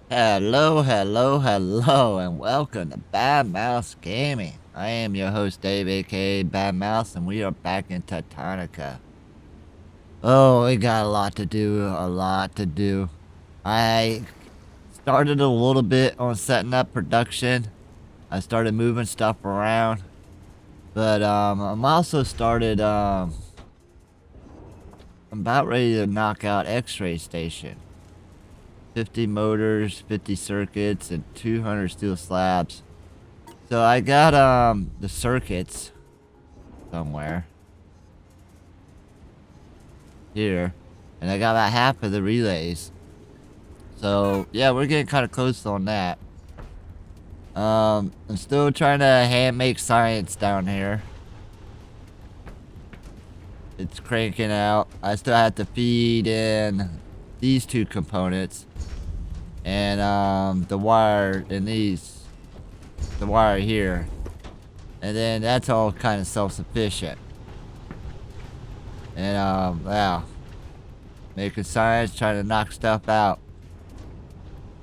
Hello, hello, hello, and welcome to Bad Mouse Gaming. I am your host, Dave, aka Bad Mouse, and we are back in Techtonica. Oh, we got a lot to do, a lot to do. I started a little bit on setting up production. I started moving stuff around, but I'm also started, I'm about ready to knock out X-Ray Station. 50 motors, 50 circuits, and 200 steel slabs. So I got the circuits somewhere here, and I got about half of the relays. So yeah, we're getting kind of close on that. I'm still trying to hand make science down here. It's cranking out. I still have to feed in these two components and the wire in the wire here, and then that's all kind of self-sufficient. And wow, making science, trying to knock stuff out.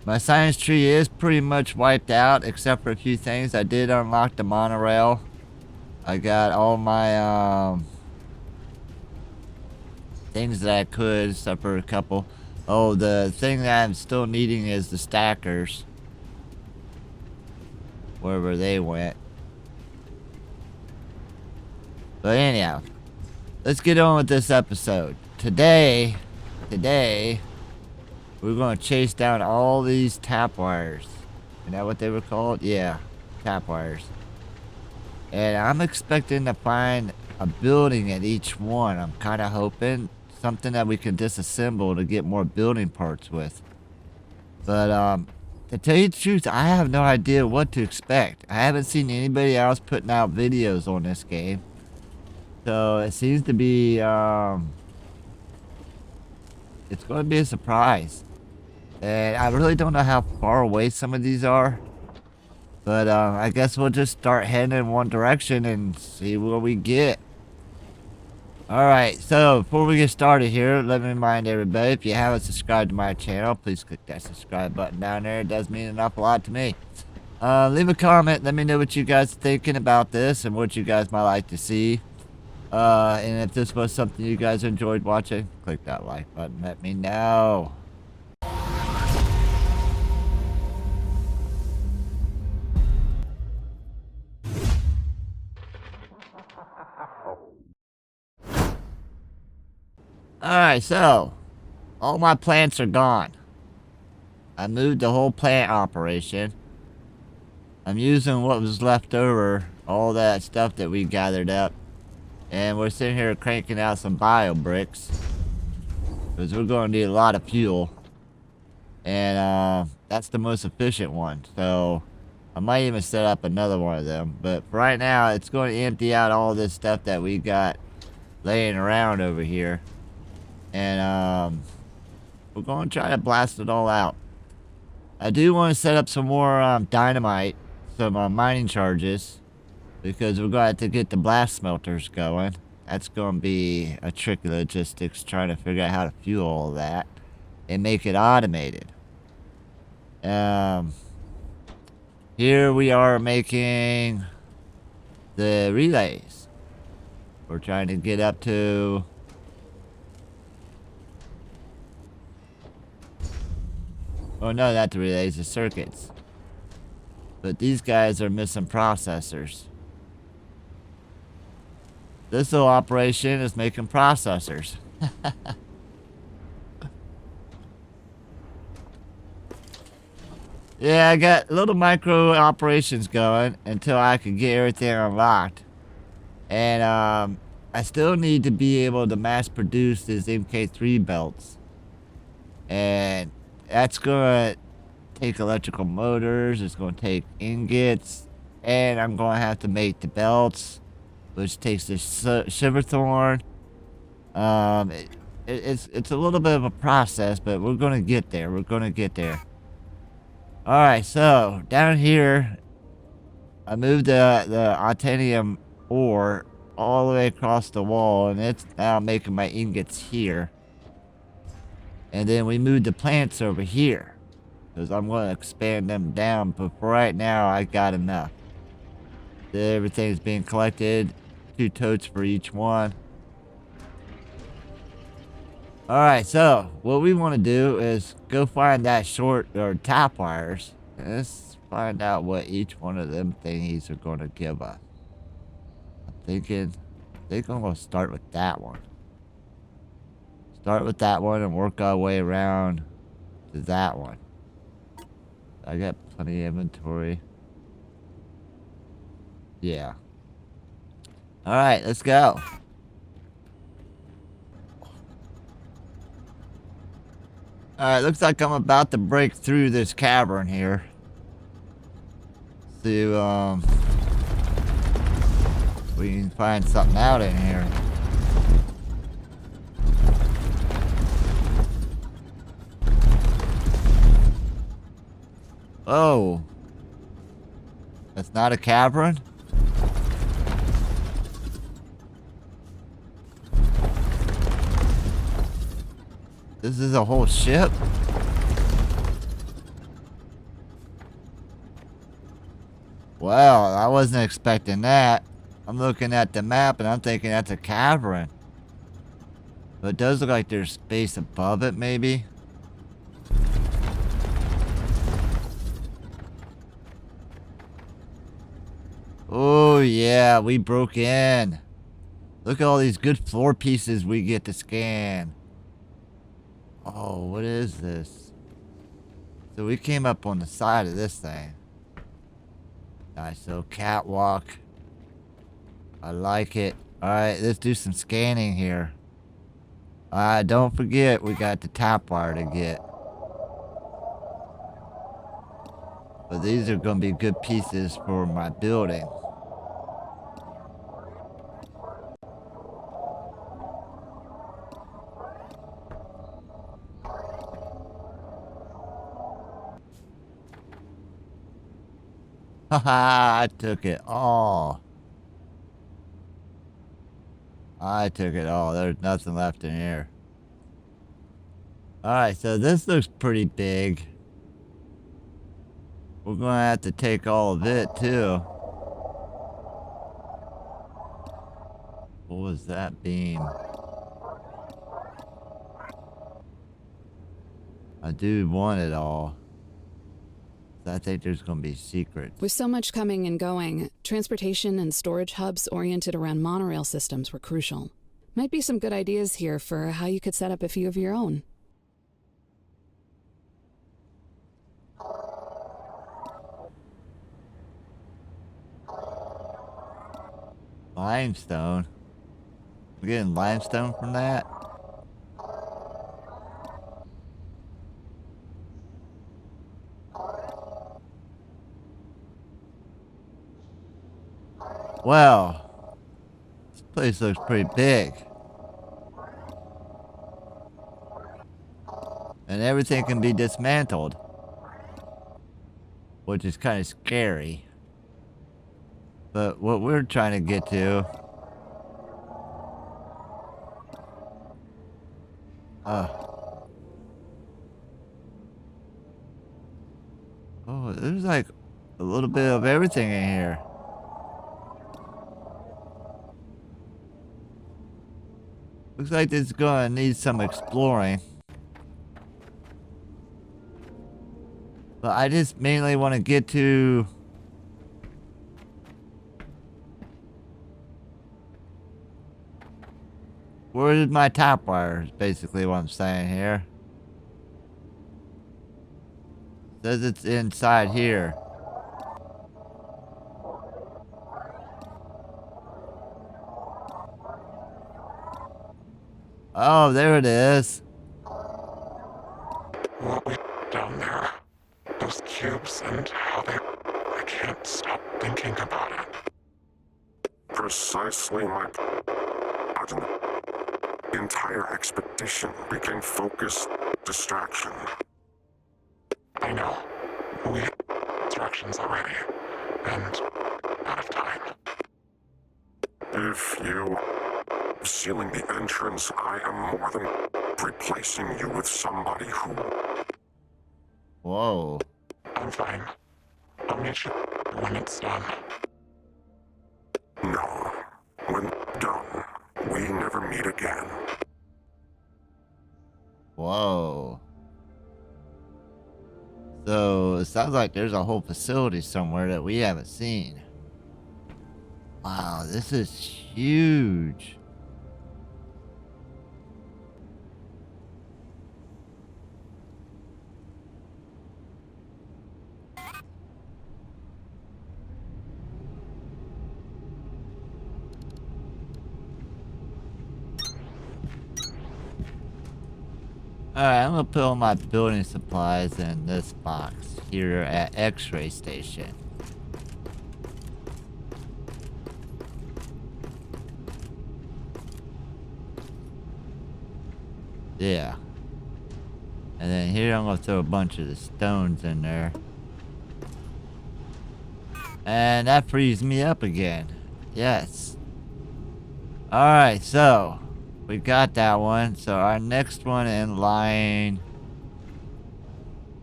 My science tree is pretty much wiped out, except for a few things. I did unlock the monorail. I got all my things that I could, except for a couple. Oh, the thing that I'm still needing is the stackers. Wherever they went. But anyhow, let's get on with this episode. Today, we're going to chase down all these tap wires. Is that what they were called? Yeah, tap wires. And I'm expecting to find a building at each one. I'm kind of hoping something that we can disassemble to get more building parts with. But to tell you the truth, I have no idea what to expect. I haven't seen anybody else putting out videos on this game. So it seems to be, it's going to be a surprise. And I really don't know how far away some of these are. But I guess we'll just start heading in one direction and see what we get. Alright, so before we get started here, let me remind everybody, if you haven't subscribed to my channel, please click that subscribe button down there. It does mean an awful lot to me. Leave a comment, let me know what you guys are thinking about this and what you guys might like to see. And if this was something you guys enjoyed watching, click that like button, let me know. Alright, so all my plants are gone. I moved the whole plant operation. I'm using what was left over, all that stuff that we gathered up. And we're sitting here cranking out some bio bricks. Because we're going to need a lot of fuel. And that's the most efficient one. So I might even set up another one of them. But for right now, it's going to empty out all this stuff that we got laying around over here. And we're going to try to blast it all out. I do want to set up some more dynamite, some mining charges, because we're going to have to get the blast smelters going. That's going to be a tricky logistics, trying to figure out how to fuel all that and make it automated. Here we are making the relays. We're trying to get up to... Oh no, not the relays, the circuits. But these guys are missing processors. This little operation is making processors. Yeah, I got little micro operations going until I can get everything unlocked. And I still need to be able to mass produce these MK3 belts. And that's going to take electrical motors, it's going to take ingots, and I'm going to have to make the belts, which takes the shiverthorn. It's a little bit of a process, but we're going to get there. We're going to get there. Alright, so down here, I moved the titanium ore all the way across the wall, and it's now making my ingots here. And then we moved the plants over here. Because I'm going to expand them down. But for right now, I got enough. Everything's being collected. 2 totes for each one. Alright, so what we want to do is go find that short or tap wires. And let's find out what each one of them thingies are going to give us. I'm thinking I'm going to start with that one. Start with that one and work our way around to that one. I got plenty of inventory. Yeah. Alright, let's go. Alright, looks like I'm about to break through this cavern here. See, we can find something out in here. Oh. That's not a cavern? This is a whole ship? Well, I wasn't expecting that. I'm looking at the map and I'm thinking that's a cavern. But it does look like there's space above it, maybe. Oh, yeah, we broke in. Look at all these good floor pieces we get to scan. Oh, what is this? So we came up on the side of this thing. Nice, so catwalk. I like it. Alright, let's do some scanning here. Don't forget, we got the tap wire to get. But these are going to be good pieces for my building. Haha, I took it all. I took it all. There's nothing left in here. Alright, so this looks pretty big. We're going to have to take all of it, too. What was that beam? I do want it all. I think there's going to be secrets. With so much coming and going, transportation and storage hubs oriented around monorail systems were crucial. Might be some good ideas here for how you could set up a few of your own. Limestone? We're getting limestone from that? Well, this place looks pretty big. And everything can be dismantled. Which is kind of scary. But what we're trying to get to... Oh, there's like a little bit of everything in here. Looks like this is gonna need some exploring. But I just mainly want to get to... Where is my top wire, is basically what I'm saying here. Says it's inside here. Oh, there it is. What we down there, those cubes and how they... I can't stop thinking about it. Precisely my... The entire expedition became focused distraction. I know. We had distractions already, and out of time. If you... sealing the entrance, I am more than replacing you with somebody who... Whoa. I'm fine. I'll meet you when it's done. No. When done, we never meet again. Whoa. So, it sounds like there's a whole facility somewhere that we haven't seen. Wow, this is huge. Alright, I'm gonna put all my building supplies in this box here at X-ray station. Yeah. And then here I'm gonna throw a bunch of the stones in there. And that frees me up again. Yes. Alright, so we got that one. So our next one in line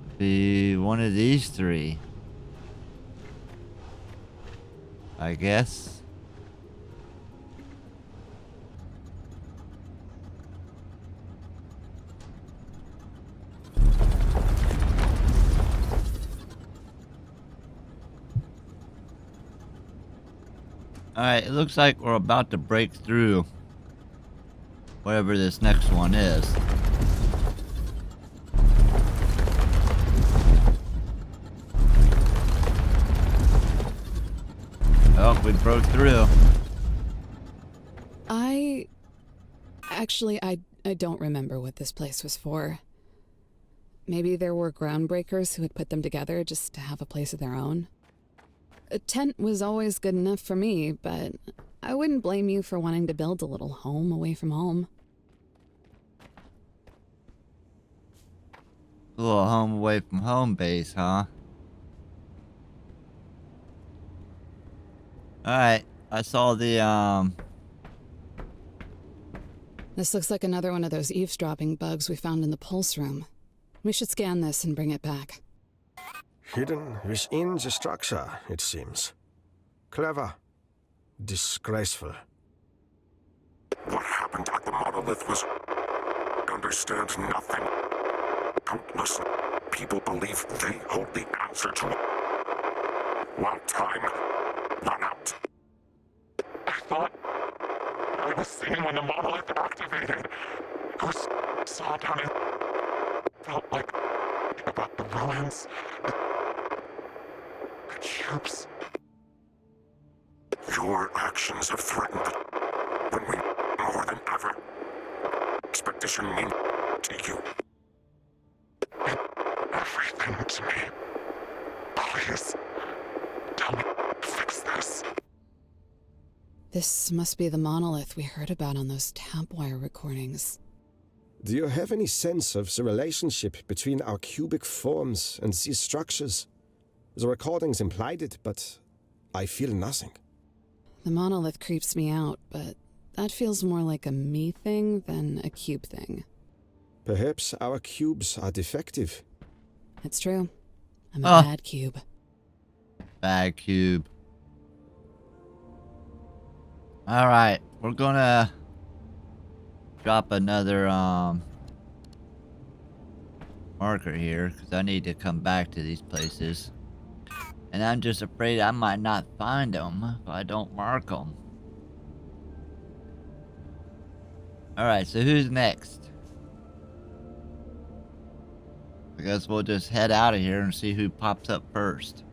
would be one of these three, I guess. Alright, it looks like we're about to break through whatever this next one is. Oh, we broke through. I don't remember what this place was for. Maybe there were groundbreakers who had put them together just to have a place of their own. A tent was always good enough for me, but I wouldn't blame you for wanting to build a little home away from home. A little home away from home base, huh? Alright, I saw the, This looks like another one of those eavesdropping bugs we found in the pulse room. We should scan this and bring it back. Hidden within the structure, it seems. Clever. Disgraceful. What happened at the monolith was... understand nothing. Countless people believe they hold the answer to it. While time ran out. I thought I was seeing when the monolith activated. I was saw down and felt like about the ruins, the cubes. Your actions have threatened it when we more than ever. Expedition mean to you. And everything to me. Please, tell me to fix this. This must be the monolith we heard about on those tap wire recordings. Do you have any sense of the relationship between our cubic forms and these structures? The recordings implied it, but I feel nothing. The monolith creeps me out, but that feels more like a me thing than a cube thing. Perhaps our cubes are defective. It's true. I'm a Oh. bad cube. bad cube. Alright, we're gonna drop another, marker here, because I need to come back to these places. And I'm just afraid I might not find them if I don't mark them. Alright, so who's next? I guess we'll just head out of here and see who pops up first.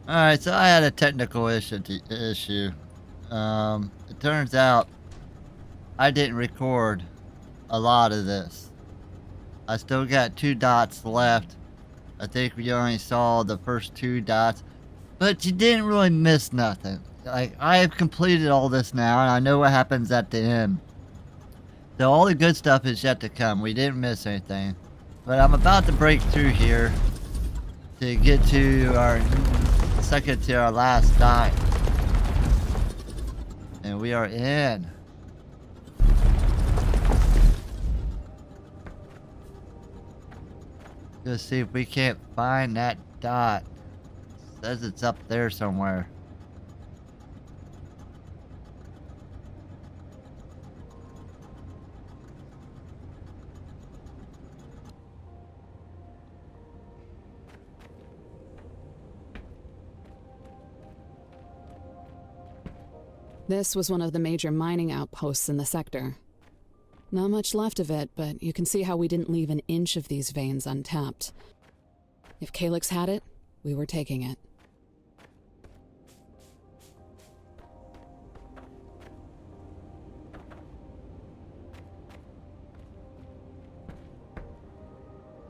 Alright, so I had a technical issue. It turns out I didn't record a lot of this. I still got 2 dots left. I think we only saw the first 2 dots. But you didn't really miss nothing. Like, I have completed all this now, and I know what happens at the end. So all the good stuff is yet to come. We didn't miss anything. But I'm about to break through here to get to our second to our last dot. And we are in. Just see if we can't find that dot. Says it's up there somewhere. This was one of the major mining outposts in the sector. Not much left of it, but you can see how we didn't leave an inch of these veins untapped. If Calyx had it, we were taking it.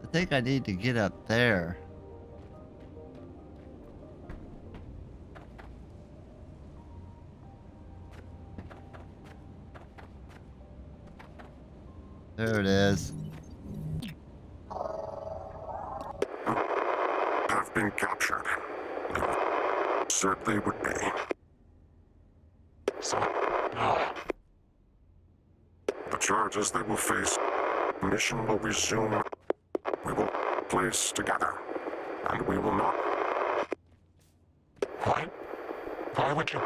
I think I need to get up there. There it is. Have been captured. Said they would be. So, now. The charges they will face. Mission will resume. We will place together. And we will not. Why? Why would you?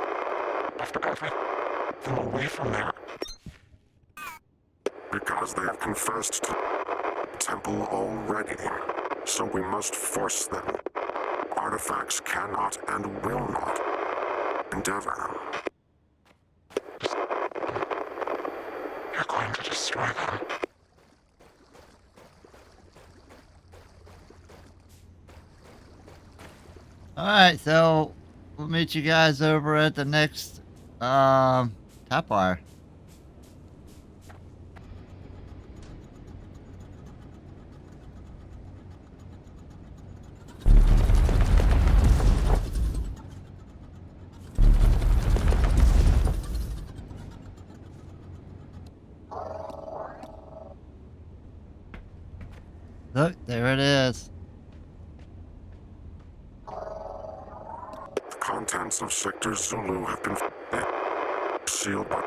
After everything away from there. Because they have confessed to Temple already. So we must force them. Artifacts cannot and will not endeavor. You're going to destroy them. Alright, so we'll meet you guys over at the next top wire. Look, there it is. The contents of Sector Zulu have been sealed by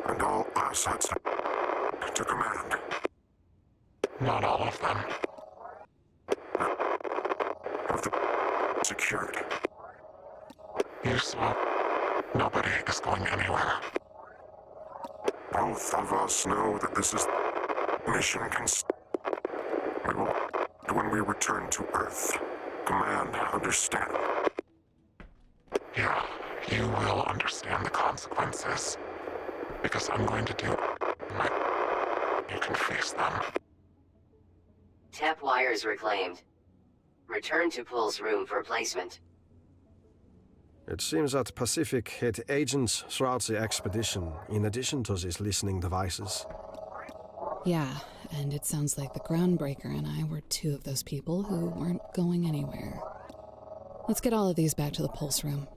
and all assets to command. Not all of them. Have the secured. You saw nobody is going anywhere. Both of us know that this is mission we will, when we return to Earth, command, understand. Yeah, you will understand the consequences. Because I'm going to do my... You can face them. Tap wires reclaimed. Return to Pulse Room for placement. It seems that Pacific had agents throughout the expedition, in addition to these listening devices. Yeah, and it sounds like the Groundbreaker and I were two of those people who weren't going anywhere. Let's get all of these back to the Pulse Room.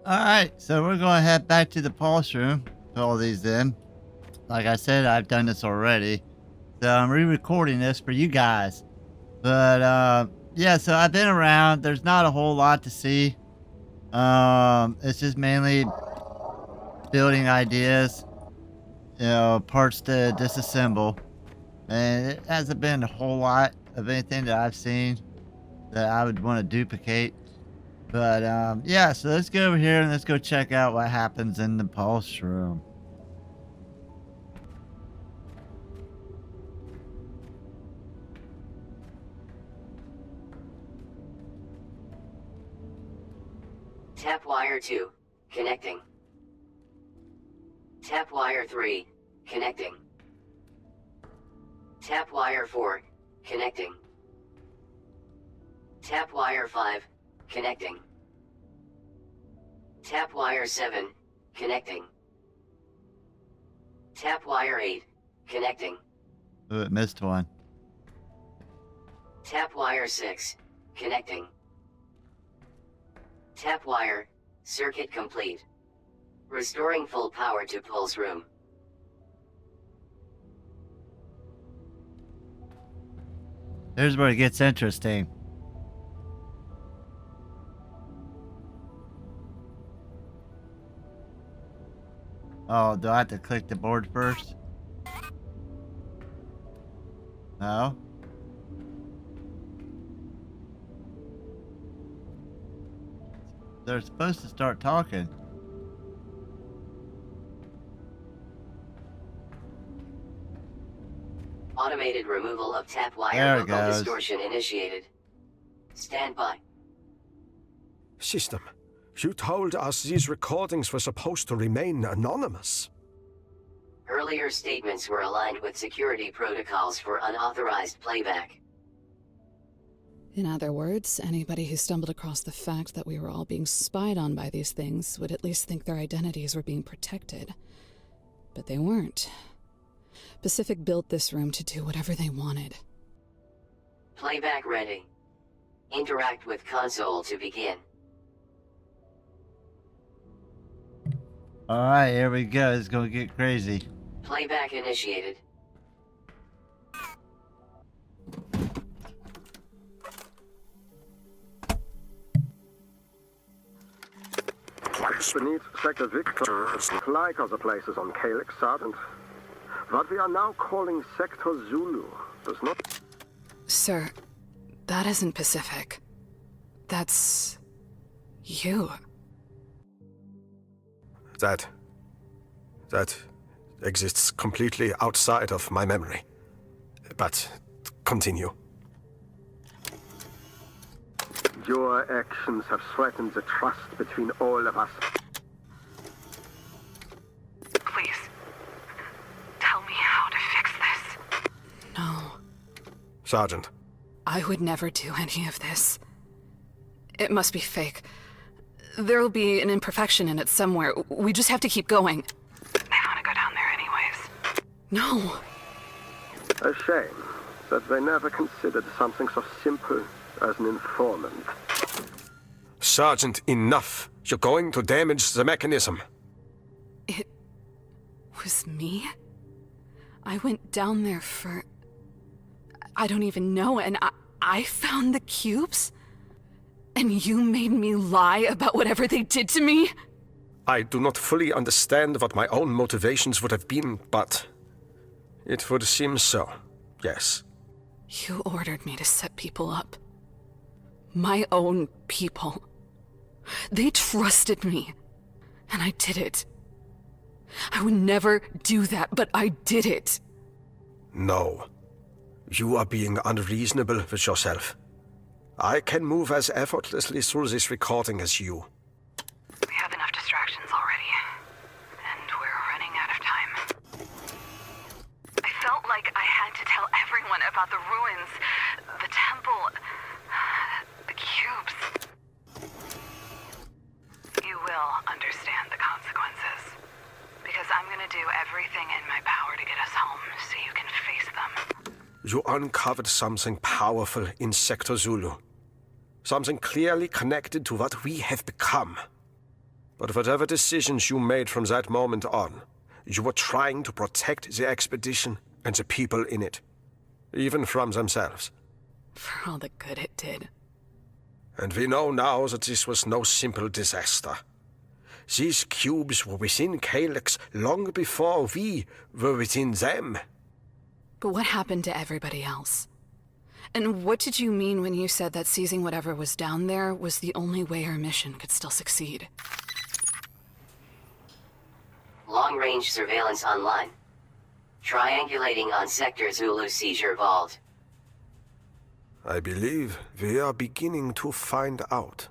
Alright, so we're going to head back to the Pulse Room. Put all these in. Like I said, I've done this already. So I'm re-recording this for you guys. But, yeah, so I've been around. There's not a whole lot to see. It's just mainly building ideas. You know, parts to disassemble. And it hasn't been a whole lot of anything that I've seen that I would want to duplicate. But, yeah, so let's go over here and let's go check out what happens in the Pulse Room. Tap wire 2. Connecting. Tap wire 3. Connecting. Tap wire 4. Connecting. Tap wire 5. Connecting. Tap wire 7. Connecting. Tap wire 8. Connecting. Ooh, it missed one. Tap wire 6. Connecting. Tap wire. Circuit complete. Restoring full power to Pulse Room. Here's where it gets interesting. Oh, do I have to click the board first? No? They're supposed to start talking. Automated removal of tap There wire it local goes. distortion initiated. Stand by. System, you told us these recordings were supposed to remain anonymous. Earlier statements were aligned with security protocols for unauthorized playback. In other words, anybody who stumbled across the fact that we were all being spied on by these things would at least think their identities were being protected. But they weren't. Pacific built this room to do whatever they wanted. Playback ready. Interact with console to begin. Alright, here we go. It's gonna get crazy. Playback initiated. Place Beneath Sector Victor, like other places on Calyx, Sergeant. What we are now calling Sector Zulu does not... Sir, that isn't Pacific. That's... you. That exists completely outside of my memory. But continue. Your actions have threatened the trust between all of us. Please, tell me how to fix this. No, Sergeant, I would never do any of this. It must be fake. There'll be an imperfection in it somewhere. We just have to keep going. I want to go down there anyways. No. A shame that they never considered something so simple as an informant. Sergeant, enough. You're going to damage the mechanism. It was me? I went down there for... I don't even know, and I found the cubes? And you made me lie about whatever they did to me? I do not fully understand what my own motivations would have been, but it would seem so, yes. You ordered me to set people up. My own people. They trusted me, and I did it. I would never do that, but I did it. No. You are being unreasonable with yourself. I can move as effortlessly through this recording as you. We have enough distractions already, and we're running out of time. I felt like I had to tell everyone about the ruins, the temple, the cubes. You will understand the consequences, because I'm gonna do everything in my power to get us home so you can face them. You uncovered something powerful in Sector Zulu. Something clearly connected to what we have become. But whatever decisions you made from that moment on, you were trying to protect the expedition and the people in it, even from themselves. For all the good it did. And we know now that this was no simple disaster. These cubes were within Calyx long before we were within them. But what happened to everybody else? And what did you mean when you said that seizing whatever was down there was the only way our mission could still succeed? Long-range surveillance online. Triangulating on Sector Zulu seizure vault. I believe we are beginning to find out.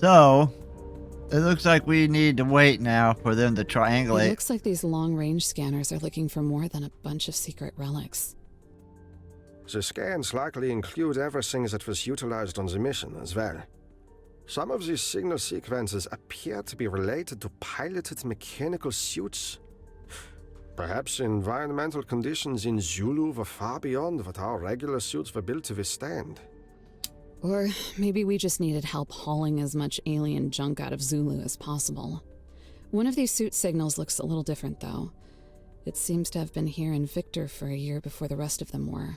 So, it looks like we need to wait now for them to It triangulate. looks like these long-range scanners are looking for more than a bunch of secret relics. The scans likely include everything that was utilized on the mission as well. Some of these signal sequences appear to be related to piloted mechanical suits. Perhaps environmental conditions in Zulu were far beyond what our regular suits were built to withstand. Or maybe we just needed help hauling as much alien junk out of Zulu as possible. One of these suit signals looks a little different, though. It seems to have been here in Victor for a year before the rest of them were.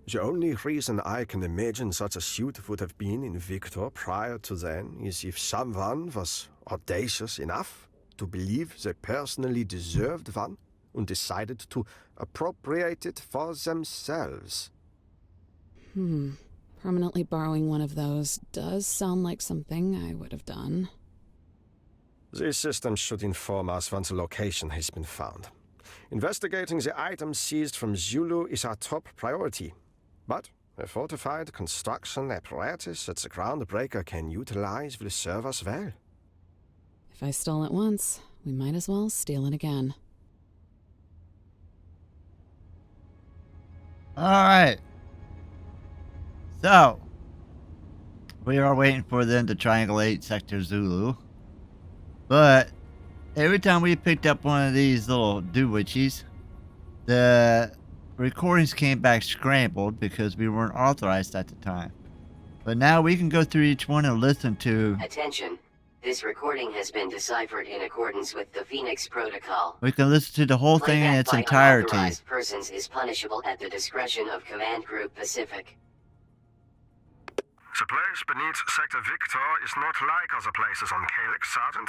The only reason I can imagine such a suit would have been in Victor prior to then is if someone was audacious enough to believe they personally deserved one and decided to appropriate it for themselves. Permanently borrowing one of those does sound like something I would have done. This system should inform us once a location has been found. Investigating the items seized from Zulu is our top priority. But a fortified construction apparatus that the Groundbreaker can utilize will serve us well. If I stole it once, we might as well steal it again. Alright. So, we are waiting for them to triangulate Sector Zulu. But, every time we picked up one of these little doowichies, the recordings came back scrambled because we weren't authorized at the time. But now we can go through each one and listen to... Attention. This recording has been deciphered in accordance with the Phoenix Protocol. We can listen to the whole thing in Playback its by entirety. unauthorized persons is punishable at the discretion of Command Group Pacific. The place beneath Sector Victor is not like other places on Calyx, Sergeant.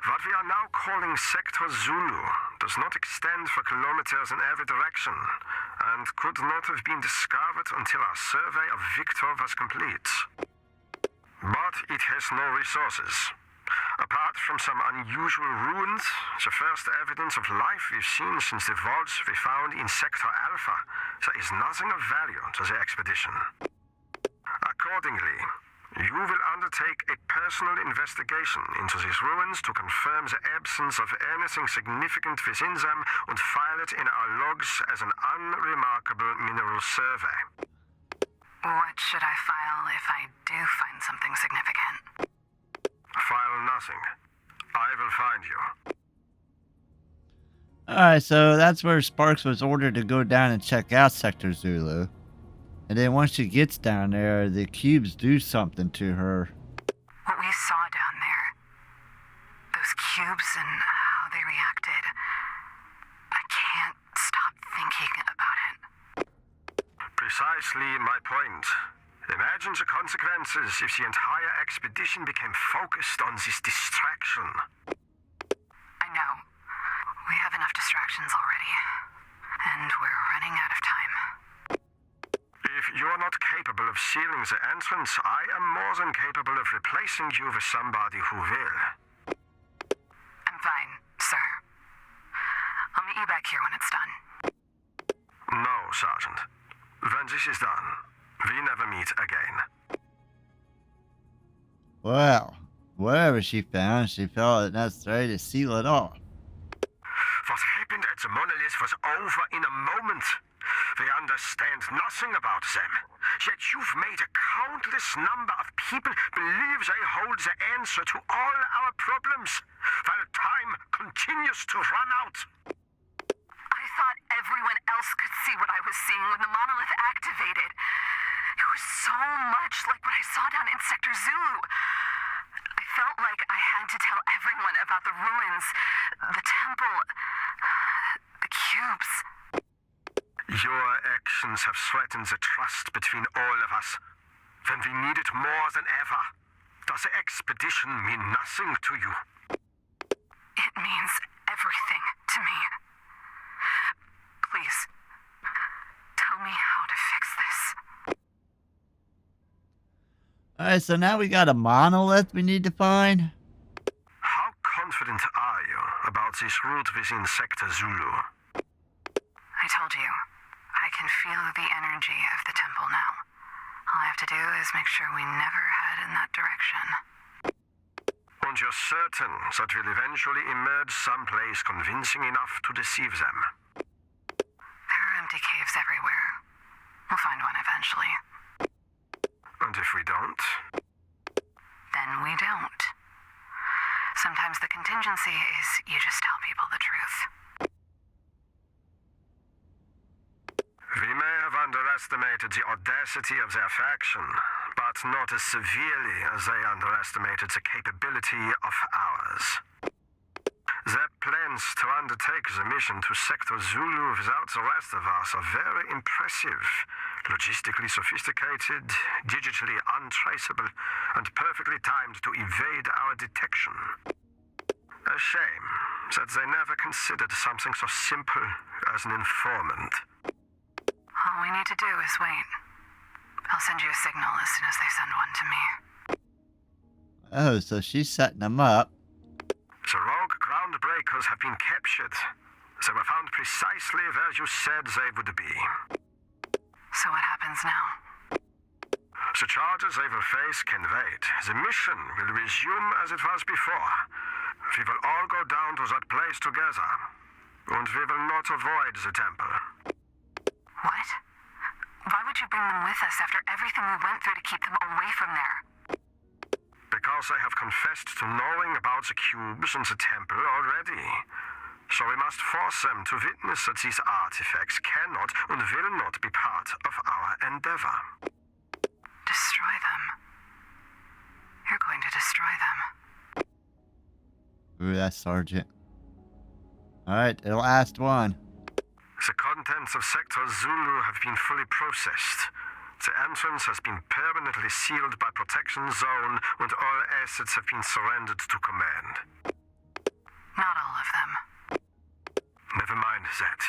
What we are now calling Sector Zulu does not extend for kilometers in every direction, and could not have been discovered until our survey of Victor was complete. But it has no resources. Apart from some unusual ruins, the first evidence of life we've seen since the vaults we found in Sector Alpha, there is nothing of value to the expedition. Accordingly, you will undertake a personal investigation into these ruins to confirm the absence of anything significant within them and file it in our logs as an unremarkable mineral survey. What should I file if I do find something significant? File nothing. I will find you. Alright, so that's where Sparks was ordered to go down and check out Sector Zulu. And then once she gets down there, the cubes do something to her. What we saw down there, those cubes and how they reacted, I can't stop thinking about it. Precisely my point. Imagine the consequences if the entire expedition became focused on this distraction. I know. We have enough distractions already. And we're running out of time. If you're not capable of sealing the entrance, I am more than capable of replacing you with somebody who will. I'm fine, sir. I'll meet you back here when it's done. No, Sergeant. When this is done, we never meet again. Well, whatever she found, she felt it necessary to seal it off. What happened at the monolith was over in a moment. We understand nothing about them. Yet you've made a countless number of people believe they hold the answer to all our problems, while time continues to run out. I thought everyone else could see what I was seeing when the monolith activated. It was so much like what I saw down in Sector Zulu. I felt like I had to tell everyone about the ruins, the temple, the cubes. Your actions have threatened the trust between all of us. When we need it more than ever, does the expedition mean nothing to you? It means everything to me. Please, tell me how to fix this. Alright, so now we got a monolith we need to find. How confident are you about this route within Sector Zulu? I told you, I can feel the energy of the temple now. All I have to do is make sure we never head in that direction. And you're certain that we'll eventually emerge someplace convincing enough to deceive them? There are empty caves everywhere. We'll find one eventually. And if we don't? Then we don't. Sometimes the contingency is you just tell people the truth. We may have underestimated the audacity of their faction, but not as severely as they underestimated the capability of ours. Their plans to undertake the mission to Sector Zulu without the rest of us are very impressive. Logistically sophisticated, digitally untraceable, and perfectly timed to evade our detection. A shame that they never considered something so simple as an informant. All we need to do is wait. I'll send you a signal as soon as they send one to me. Oh, so she's setting them up. The rogue groundbreakers have been captured. They were found precisely where you said they would be. So what happens now? The charges they will face can wait. The mission will resume as it was before. We will all go down to that place together. And we will not avoid the temple. What? Why would you bring them with us after everything we went through to keep them away from there? Because they have confessed to knowing about the cubes and the temple already. So we must force them to witness that these artifacts cannot and will not be part of our endeavor. Destroy them. You're going to destroy them. Ooh, that's Sergeant. Alright, the last one. The contents of Sector Zulu have been fully processed. The entrance has been permanently sealed by protection zone, and all assets have been surrendered to command. Not all of them. Never mind that.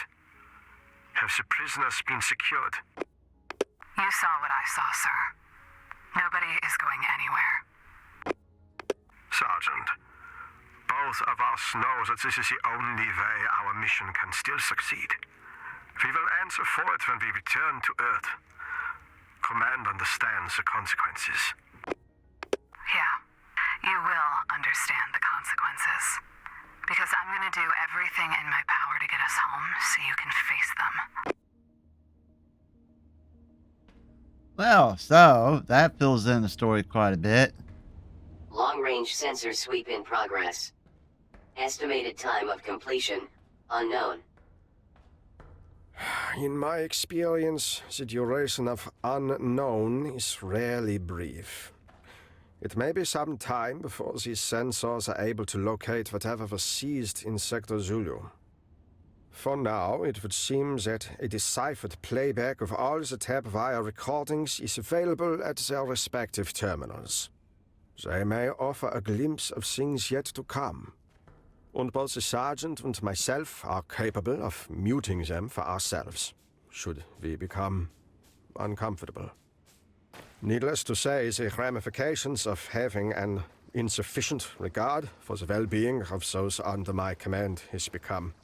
Have the prisoners been secured? You saw what I saw, sir. Nobody is going anywhere. Sergeant, both of us know that this is the only way our mission can still succeed. We will answer for it when we return to Earth. Command understands the consequences. Yeah, you will understand the consequences. Because I'm gonna do everything in my power to get us home so you can face them. Well, so that fills in the story quite a bit. Long-range sensor sweep in progress. Estimated time of completion, unknown. In my experience, the duration of unknown is rarely brief. It may be some time before these sensors are able to locate whatever was seized in Sector Zulu. For now, it would seem that a deciphered playback of all the tap-wire recordings is available at their respective terminals. They may offer a glimpse of things yet to come. And both the sergeant and myself are capable of muting them for ourselves, should we become uncomfortable. Needless to say, the ramifications of having an insufficient regard for the well-being of those under my command has become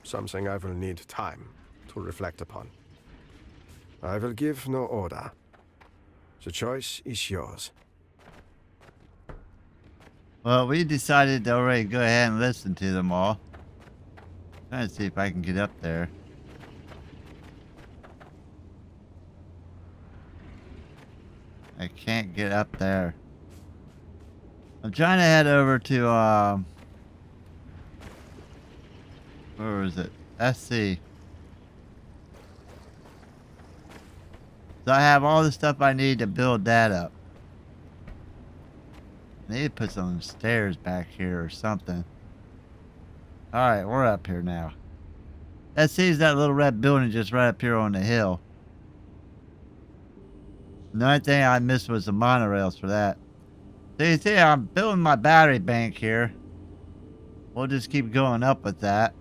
something I will need time to reflect upon. I will give no order. The choice is yours. Well, we decided to already go ahead and listen to them all. Trying to see if I can get up there. I can't get up there. I'm trying to head over to, where is it? SC. So I have all the stuff I need to build that up. I need to put some stairs back here or something. Alright, we're up here now. That sees that little red building just right up here on the hill. The only thing I missed was the monorails for that. So you see, I'm building my battery bank here. We'll just keep going up with that.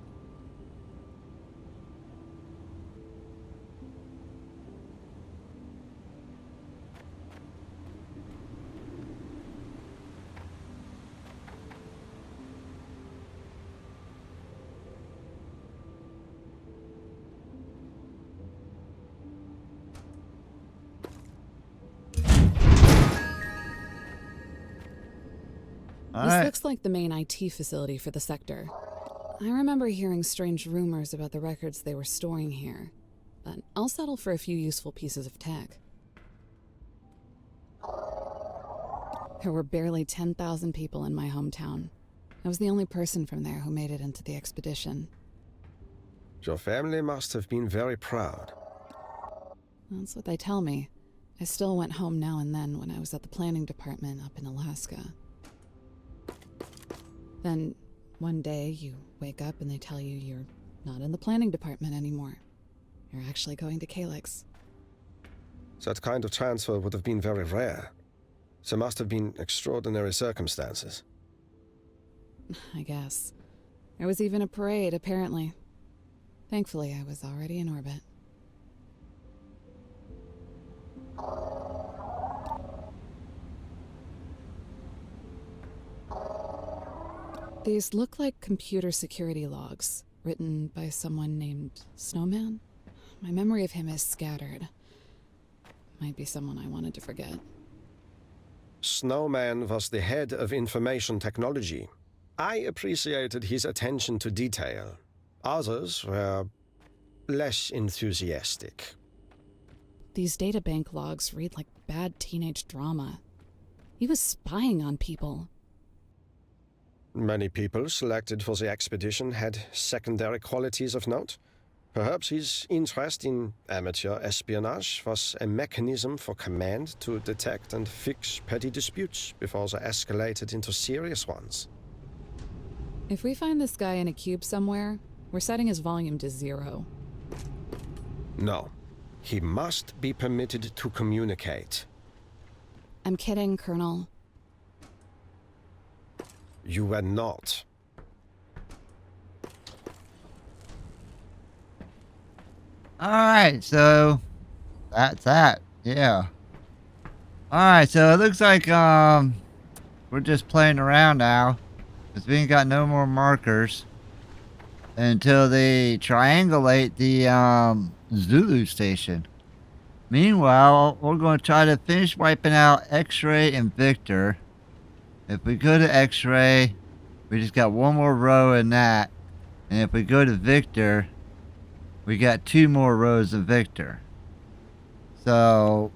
This looks like the main IT facility for the sector. I remember hearing strange rumors about the records they were storing here, but I'll settle for a few useful pieces of tech. There were barely 10,000 people in my hometown. I was the only person from there who made it into the expedition. Your family must have been very proud. That's what they tell me. I still went home now and then when I was at the planning department up in Alaska. Then, one day you wake up and they tell you you're not in the planning department anymore. You're actually going to Calyx. That kind of transfer would have been very rare. There must have been extraordinary circumstances. I guess. There was even a parade, apparently. Thankfully, I was already in orbit. These look like computer security logs, written by someone named Snowman. My memory of him is scattered. Might be someone I wanted to forget. Snowman was the head of information technology. I appreciated his attention to detail. Others were less enthusiastic. These databank logs read like bad teenage drama. He was spying on people. Many people selected for the expedition had secondary qualities of note. Perhaps his interest in amateur espionage was a mechanism for command to detect and fix petty disputes before they escalated into serious ones. If we find this guy in a cube somewhere, we're setting his volume to 0. No. He must be permitted to communicate. I'm kidding, Colonel. You were not. Alright, so that's that. Yeah. Alright, so it looks like we're just playing around now. Because we ain't got no more markers until they triangulate the Zulu station. Meanwhile, we're going to try to finish wiping out X-Ray and Victor. If we go to X-Ray, we just got one more row in that. And if we go to Victor, we got 2 more rows of Victor. So,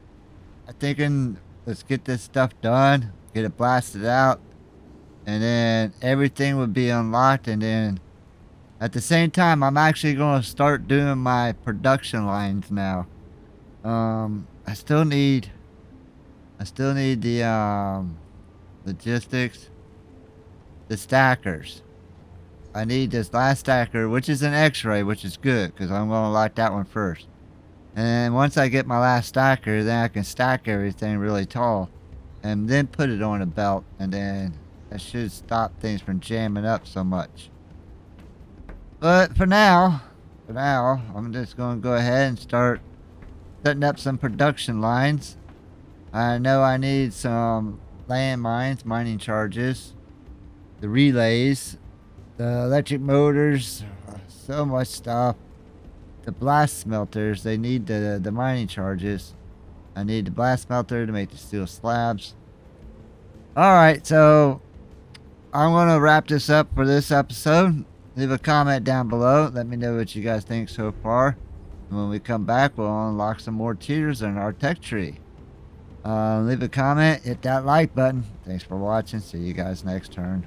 I'm thinking, let's get this stuff done, get it blasted out, and then everything would be unlocked. And then, at the same time, I'm actually going to start doing my production lines now. I still need the logistics, the stackers. I need this last stacker, which is an X-ray, which is good, because I'm going to lock that one first. And once I get my last stacker, then I can stack everything really tall. And then put it on a belt, and then that should stop things from jamming up so much. But for now, I'm just going to go ahead and start setting up some production lines. I know I need some landmines, mining charges, the relays, the electric motors, so much stuff. The blast smelters, they need the mining charges. I need the blast smelter to make the steel slabs. Alright, so I'm going to wrap this up for this episode. Leave a comment down below. Let me know what you guys think so far. And when we come back, we'll unlock some more tiers in our tech tree. Leave a comment, hit that like button. Thanks for watching. See you guys next turn.